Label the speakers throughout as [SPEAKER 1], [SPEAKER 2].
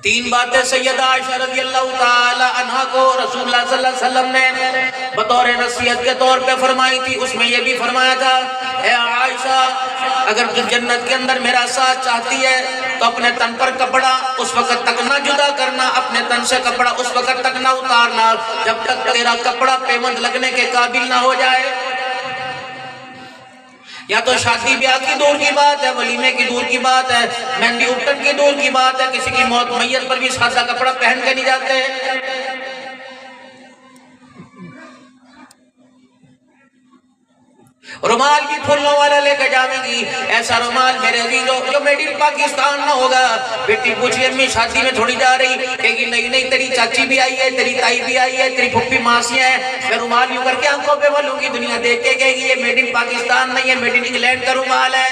[SPEAKER 1] تین باتیں سیدہ عائشہ رضی اللہ تعالی عنہ کو رسول اللہ صلی اللہ علیہ وسلم نے بطور نصیحت کے طور پہ فرمائی تھی. اس میں یہ بھی فرمایا تھا اے عائشہ اگر تو جنت کے اندر میرا ساتھ چاہتی ہے تو اپنے تن پر کپڑا اس وقت تک نہ جدا کرنا, اپنے تن سے کپڑا اس وقت تک نہ اتارنا جب تک تیرا کپڑا پیوند لگنے کے قابل نہ ہو جائے. یا تو شادی بیاہ کی دور کی بات ہے, ولیمے کی دور کی بات ہے, مہندی اٹھن کی دور کی بات ہے, کسی کی موت میت پر بھی سادہ کپڑا پہن کے نہیں جاتے. رومال بھی پھولوں والا لے کے جاویں گی, ایسا رومال میرے عزیزو جو میڈ ان پاکستان نہ ہوگا. بیٹی پوچھئے امی شادی میں تھوڑی جا رہی, کہے گی نہیں نہیں تیری چاچی بھی آئی ہے, تیری تائی بھی آئی ہے, تیری پھپھی ماسیاں ہیں. میں رومال یوں کر کے آنکھوں پہ ملوں گی, دنیا دیکھ کے کہے گی یہ میڈ ان پاکستان نہیں ہے, میڈ ان انگلینڈ کا رومال ہے.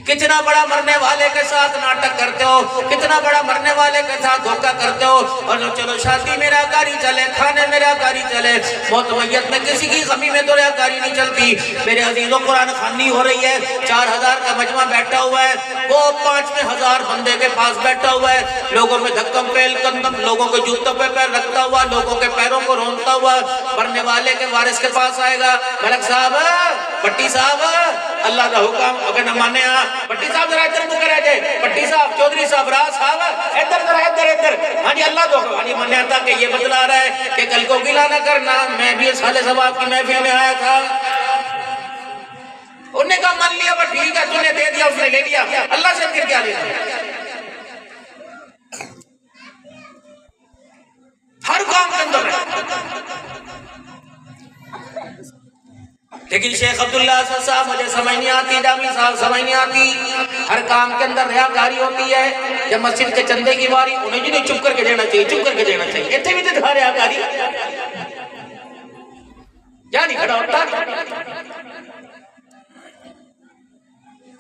[SPEAKER 1] کتنا بڑا مرنے والے کے ساتھ ناٹک کرتے ہو, کتنا بڑا مرنے والے کے ساتھ دھوکہ کرتے ہو. اور چلو شادی میں ریاکاری چلے, کھانے میں ریاکاری چلے, موت میت میں کسی کی غمی میں تو ریاکاری نہیں چلتی. میرے عزیزوں قرآن خوانی ہو رہی ہے, 4000 کا مجمع بیٹھا ہوا ہے, وہ 5,000 بندے کے پاس بیٹھا ہوا ہے, لوگوں میں دھکم پیل کندم, لوگوں کے جوتوں پہ پیر رکھتا ہوا, لوگوں کے پیروں کو رونتا ہوا. مرنے والے کے وارث کے پاس آئے گا, ملک صاحب, پٹی صاحب, اللہ کا حکم اگر نہ مانے پٹی صاحب ذرا ادھر مکر ہے جائے, پٹی صاحب, چودھری صاحب, راز صاحب, ادھر ذرا ادھر. ہاں جی اللہ دو, ہاں جی مانے آتا کہ یہ بتلا رہا ہے کہ کل کو گلا نہ کرنا, میں بھی سال ثواب کی محفل میں آیا تھا. انہوں نے کہا مان لیا, وہ ٹھیک ہے, تو نے دے دیا, اس نے لے لیا, اللہ سے پھر کیا لینا. ہر کام کے اندر ہے. لیکن شیخ عبداللہ صاحب مجھے سمجھ نہیں آتی, جامی صاحب سمجھ نہیں آتی, ہر کام کے اندر ریاکاری ہوتی ہے. جب مسجد کے چندے کی باری, انہیں جنہیں چپ کر کے دینا چاہیے, چپ کر کے دینا چاہیے, اتنے بھی تو دکھا ریاکاری جا نہیں کھڑا ہوتا.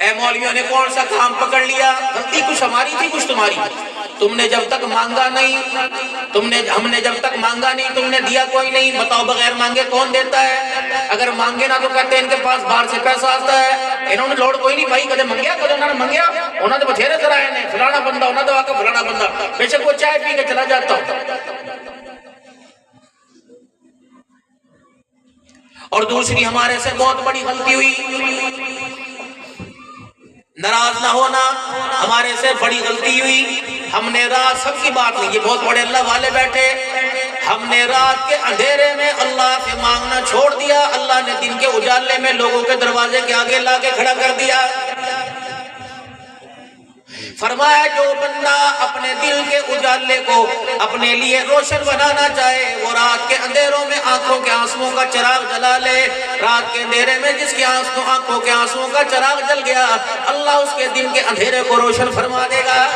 [SPEAKER 1] اے مولویوں نے کون سا کام پکڑ لیا, غلطی کچھ ہماری تھی کچھ تمہاری. تم نے جب تک مانگا نہیں, ہم نے جب تک مانگا نہیں, تم نے دیا کوئی نہیں. بتاؤ بغیر مانگے کون دیتا ہے؟ اگر مانگے نہ تو کہتے ہیں ان کے پاس باہر سے پیسہ آتا ہے. انہوں نے لوڑ کوئی نہیں بھائی, کدے منگیا کدے انہوں نے منگیا, انہوں نے بتھیرے ذرائع نے فلانا بندہ, انہوں نے آکا فلانا بندہ, بے شک وہ چائے پی کے چلا جاتا ہوں. اور دوسری ہمارے سے بہت بڑی غلطی ہوئی, ناراض نہ ہونا, ہمارے سے بڑی غلطی ہوئی. ہم نے رات, سب کی بات نہیں, یہ بہت بڑے اللہ والے بیٹھے, ہم نے رات کے اندھیرے میں اللہ سے مانگنا چھوڑ دیا. اللہ نے دن کے اجالے میں لوگوں کے دروازے کے آگے لا کے کھڑا کر دیا. فرمایا جو بندہ اپنے دل کے اجالے کو اپنے لیے روشن بنانا چاہے, وہ رات کے اندھیروں میں آنکھوں کے آنسوؤں کا چراغ جلا لے. رات کے اندھیرے میں جس کی آنکھوں کے آنسوؤں کا چراغ جل گیا, اللہ اس کے دل کے اندھیرے کو روشن فرما دے گا.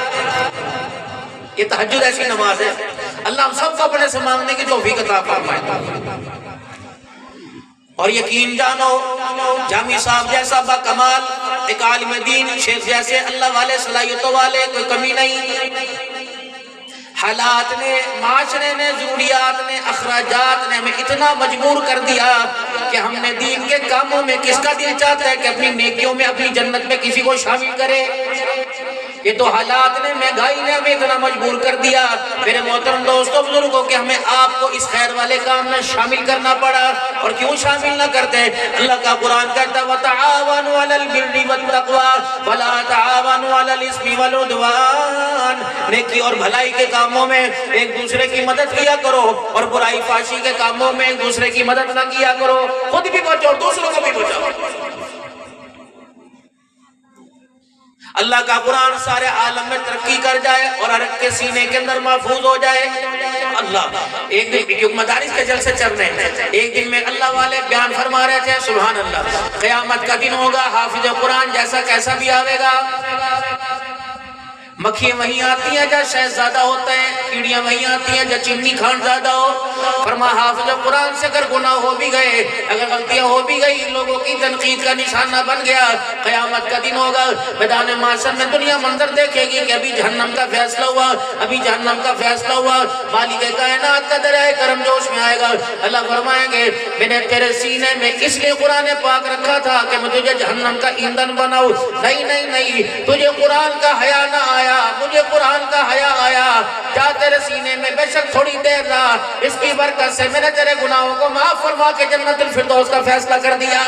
[SPEAKER 1] یہ تہجد ایسی نماز ہے, اللہ ہم سب کو اپنے سے مانگنے کی توفیق عطا فرمائے. اور یقین جانو, جامی صاحب جیسا با کمال ایک عالم دین, شیخ جیسے اللہ والے, صلاحیتوں والے, کوئی کمی نہیں. حالات نے, معاشرے نے, ضروریات نے, اخراجات نے ہمیں اتنا مجبور کر دیا کہ ہم نے دین کے کاموں میں کس کا دل چاہتا ہے کہ اپنی نیکیوں میں, اپنی جنت میں کسی کو شامل کرے. یہ تو حالات نے, مہنگائی نے ہمیں اتنا مجبور کر دیا میرے محترم دوستوں بزرگوں کہ ہمیں آپ کو اس خیر والے کام میں شامل کرنا پڑا. اور کیوں شامل نہ کرتے؟ اللہ کا قرآن کہتا ہے وَتَعَاوَنُوا عَلَى الْبِرِّ وَالتَّقْوَى وَلَا تَعَاوَنُوا عَلَى الْإِثْمِ وَالْعُدْوَانِ. نیکی اور بھلائی کے کاموں میں ایک دوسرے کی مدد کیا کرو, اور برائی فحشی کے کاموں میں ایک دوسرے کی مدد نہ کیا کرو. خود بھی بچو اور دوسروں کو بھی بچاؤ. اللہ کا قرآن سارے عالم میں ترقی کر جائے اور ہر ایک کے سینے کے اندر محفوظ ہو جائے. اللہ ایک دن کیونکہ مدارس کے جلسے چل رہے ہیں, ایک دن میں اللہ والے بیان فرما رہے تھے, سبحان اللہ, قیامت کا دن ہوگا, حافظ قرآن جیسا کیسا بھی آوے گا, مکھیاں وہیں آتی ہیں جہاں شہزادہ ہوتا ہے، کیڑیاں وہیں آتی ہیں جہاں چمنی کھان زیادہ ہو۔ فرما حافظ قرآن سے اگر گناہ ہو بھی گئے، اگر غلطیاں ہو بھی گئی، لوگوں کی تنقید کا نشانہ بن گیا، قیامت کا دن ہوگا، میدان محشر میں دنیا منظر دیکھے گی کہ ابھی جہنم کا فیصلہ ہوا، ابھی جہنم کا فیصلہ ہوا۔ مالک کائنات کا درائے کرم جوش میں آئے گا، اللہ فرمائیں گے میں نے تیرے سینے میں اس لیے قرآن پاک رکھا تھا کہ میں تجھے جہنم کا ایندھن بناؤں۔ نہیں نہیں نہیں، تجھے قرآن کا حیا نہ آیا، مجھے قرآن کا حیا آیا۔ جا تیرے سینے میں بے شک تھوڑی دیر رہا، اس کی برکت سے میں نے تیرے گناہوں کو معاف فرما کے جنت الفردوس کا فیصلہ کر دیا۔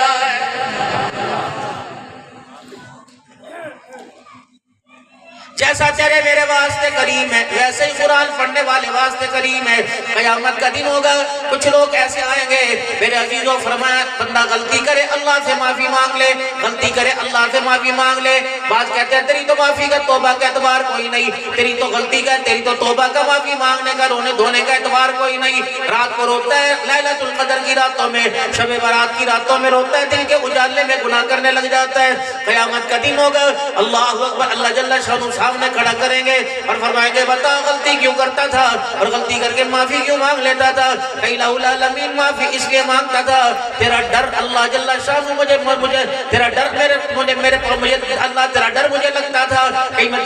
[SPEAKER 1] جیسا تیرے میرے واسطے کریم ہے ویسے ہی قرآن پڑھنے والے واسطے کریم ہے۔ قیامت کا دن ہوگا، کچھ لوگ ایسے آئیں گے، میرے عزیزوں فرمایا بندہ غلطی کرے اللہ سے معافی مانگ لے، غلطی کرے اللہ سے معافی مانگ لے۔ بعض کہتے ہیں تیری تو معافی کا توبہ کا اعتبار کوئی نہیں، تیری تو غلطی کا، تیری تو توبہ کا معافی مانگنے کا رونے دھونے کا اعتبار کوئی نہیں۔ رات کو روتا ہے لیلۃ القدر کی راتوں میں، شب برات کی راتوں میں روتا ہے، دل کے اجالے میں گناہ کرنے لگ جاتا ہے۔ قیامت کا دن ہوگا، اللہ اکبر، اللہ جل شانہ سامنے کھڑا کریں گے اور فرمائیں گے بتا غلطی کیوں کرتا تھا اور غلطی کر کے معافی کیوں مانگ لیتا تھا؟ الہ العالمین معافی اس لیے مانگتا تھا تیرا ڈر اللہ جل شانہ مجھے تیرا ڈر مجھے اللہ تیرا ڈر مجھے لگتا تھا کہیں میں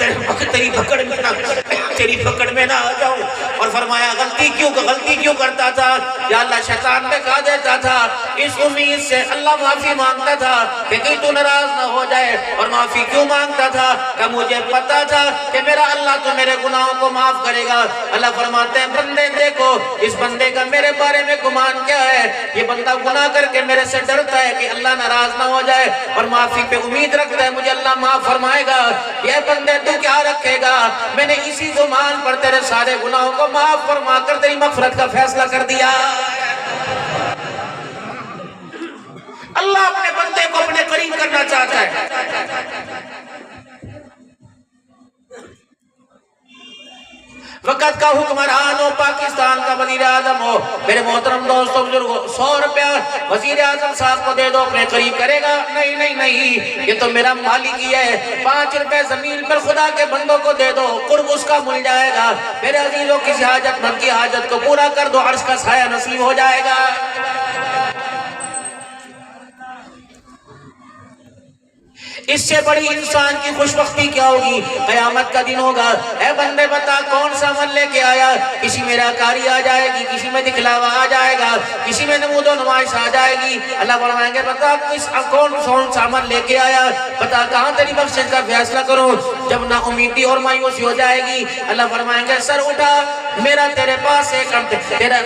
[SPEAKER 1] تیری پکڑ میں نہ آ جاؤں۔ اور فرمایا غلطی کیوں کرتا تھا؟ یا اللہ شیطان پہ کھا دیتا تھا، اس امید سے اللہ معافی مانگتا تھا کہ کہیں تو ناراض نہ ہو جائے۔ اور معافی کیوں مانگتا تھا؟ کہ مجھے پتا تھا کہ میرا اللہ تو میرے گناہوں کو معاف کرے گا۔ اللہ فرماتے ہیں بندے دیکھو اس بندے کا میرے بارے میں گمان کیا ہے، یہ بندہ گناہ کر کے میرے سے ڈرتا ہے کہ اللہ ناراض نہ ہو جائے اور معافی پہ امید رکھتا ہے مجھے اللہ معاف فرمائے گا۔ یہ بندے تو کیا رکھے گا، میں نے اسی گمان پر تیرے سارے گناہوں کو معاف فرما کر تیری مغفرت کا فیصلہ کر دیا۔ اللہ اپنے بندے کو اپنے قریب کرنا چاہتا ہے۔ وقت کا حکمران ہو، پاکستان کا وزیر اعظم ہو، میرے محترم دوستوں بزرگوں، 100 روپیہ وزیر اعظم صاحب کو دے دو اپنے قریب کرے گا؟ نہیں نہیں نہیں، یہ تو میرا مالک ہی ہے۔ 5 روپے زمین پر خدا کے بندوں کو دے دو، قرب اس کا مل جائے گا۔ میرے عزیزوں کسی حاجت مند کی حاجت کو پورا کر دو، عرش کا سایہ نصیب ہو جائے گا۔ اس سے بڑی انسان کی خوشبختی کیا ہوگی؟ قیامت کا دن ہوگا، اے بندے بتا کون سا عمل لے کے آیا؟ کسی میں راکاری آ جائے گی، کسی میں دکھلاوا آ جائے گا، کسی میں نمود و نمائش آ جائے گی۔ اللہ فرمائیں گے بتا کون سا عمل لے کے آیا، بتا کہاں تیری بخشش کا فیصلہ کروں۔ جب نا امیدی اور مایوسی ہو جائے گی، اللہ فرمائیں گے سر اٹھا، میرا تیرے پاس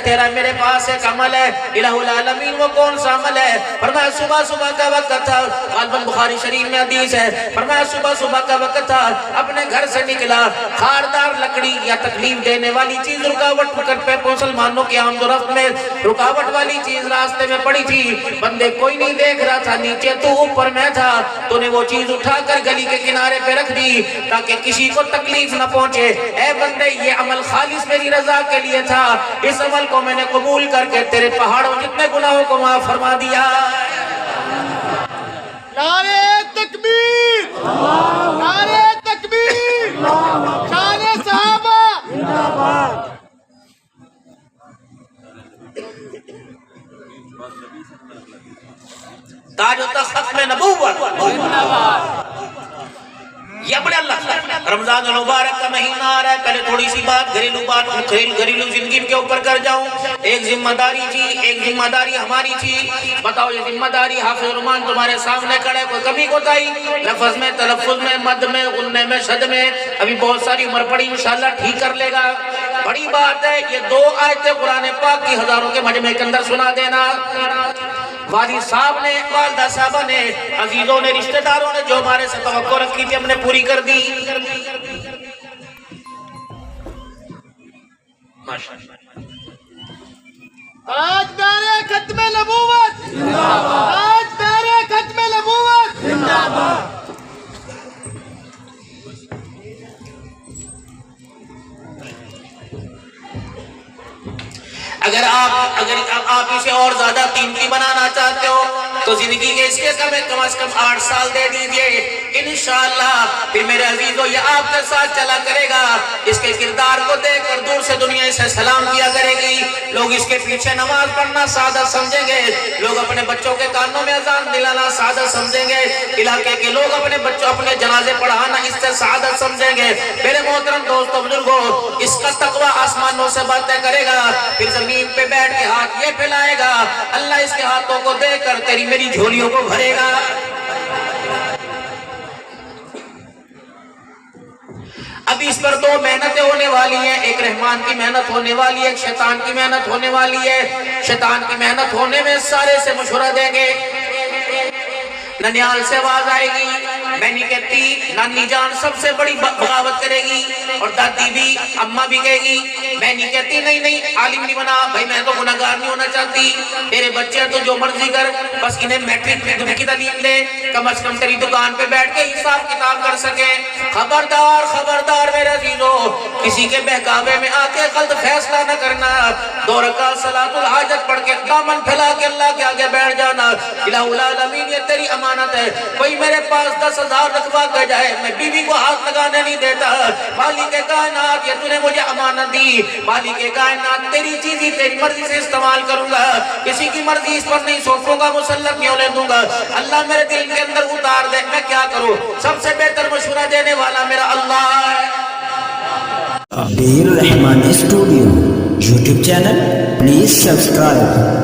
[SPEAKER 1] تیرا میرے پاس ایک عمل ہے۔ الہ العالمین وہ کون سا عمل ہے؟ فرمایا صبح کا وقت تھا، غالباً بخاری شریف میں حدیث ہے، فرمایا صبح کا وقت تھا، اپنے گھر سے نکلا، خاردار لکڑی یا تکلیف دینے والی چیز رکاوٹ پہ مسلمانوں کے آمد و رفت میں رکاوٹ والی چیز راستے میں پڑی تھی، بندے کوئی نہیں دیکھ رہا تھا، نیچے تو اوپر میں تھا، تو نے وہ چیز اٹھا کر گلی کے کنارے پہ رکھ دی تاکہ کسی کو تکلیف نہ پہنچے۔ اے بندے یہ عمل خالص میری رضا کے لیے تھا، اس عمل کو میں نے قبول کر کے تیرے پہاڑوں جتنے گناہوں کو معاف فرما دیا۔
[SPEAKER 2] نعرہ تکبیر، نعرہ تکبیر، شان صحابہ
[SPEAKER 1] تاج و تخت ختم نبوت، یہ بڑے اللہ رمضان المبارک کا مہینہ آ رہا ہے، پہلے تھوڑی سی بات گھریلو زندگی کے اوپر کر جاؤں۔ ایک ذمہ داری ہماری تھی، بتاؤ یہ ذمہ داری حافظ الرحمان تمہارے سامنے کھڑے، کوئی کمی کوتاہی لفظ میں، تلفظ میں، مد میں، غننے میں، شد میں، ابھی بہت ساری عمر پڑی انشاءاللہ ٹھیک کر لے گا۔ بڑی بات ہے یہ 2 آیتیں قرآن پاک کی ہزاروں کے مجمع کے اندر سنا دینا۔ والد صاحب نے، والدہ صاحبہ نے، عزیزوں نے، رشتہ داروں نے جو ہمارے سے توقع رکھی تھی ہم نے پوری کر دی۔
[SPEAKER 2] تاجدار ختم نبوت، تاجدار ختم نبوت زندہ باد۔
[SPEAKER 1] اگر آپ اسے اور زیادہ قیمتی بنانا چاہتے ہو تو زندگی کے اس کے کم از کم 8 سال دے دیجئے، انشاءاللہ پھر میرے عزیزو یہ آپ کے ساتھ چلا کرے گا، اس کے کردار کو دیکھ کر دور سے دنیا اسے سلام کیا کرے گی، لوگ اس کے پیچھے نماز پڑھنا سعادت سمجھیں گے، لوگ اپنے بچوں کے کانوں میں اذان دلانا سعادت سمجھیں گے، علاقے کے لوگ اپنے بچوں اپنے جنازے پڑھانا اس سے سعادت سمجھیں گے۔ میرے محترم دوستو بزرگو، اس کا تقوی آسمانوں سے باتیں کرے گا، پھر زمین پہ بیٹھ کے ہاتھ یہ پھیلائے گا، اللہ اس کے ہاتھوں کو دے کر تیری میری جھولیوں کو بھرے گا۔ اب اس پر 2 محنتیں ہونے والی ہیں، ایک رحمان کی محنت ہونے والی ہے، ایک شیطان کی محنت ہونے والی ہے۔ شیطان کی محنت ہونے میں سارے سے مشورہ دیں گے، ننیال سے آواز آئے گی، میں نہیں کہتی نانی جان سب سے بڑی بغاوت کرے گی، اور دادی بھی، اماں بھی کہے گی، میں نہیں کہتی نہیں عالم نہیں بنا بھائی، میں تو گناہگار نہیں ہونا چاہتی، تیرے بچے تو جو مرضی کر، بس انہیں میٹرک میں کی تعلیم دے، کم از کم تیری دکان پہ بیٹھ کے حساب کتاب کر سکیں۔ خبردار خبردار میرے عزیزو، کسی کے بہکاوے میں آ کے غلط فیصلہ نہ کرنا، 2 رکعت صلاۃ الحاجت پڑھ کے دامن پھیلا کے اللہ کے آگے بیٹھ جانا، الہ العالمین یہ تیری امانت ہے، کوئی میرے پاس 10,000 رکھوا کر جائے میں بیوی کو ہاتھ لگانے نہیں دیتا، مالک کائنات یہ تو نے مجھے امانت دی، مالک کائنات تیری چیزی تیری مرضی سے استعمال کروں گا، کسی کی مرضی اس پر نہیں سوچوں گا، مسلط نہیں ہونے دوں گا، اللہ میرے دل کے اندر اتار دے میں کیا کروں، سب سے بہتر مشورہ دینے والا میرا اللہ ہے۔
[SPEAKER 3] Abdur Rahman studio YouTube channel please subscribe.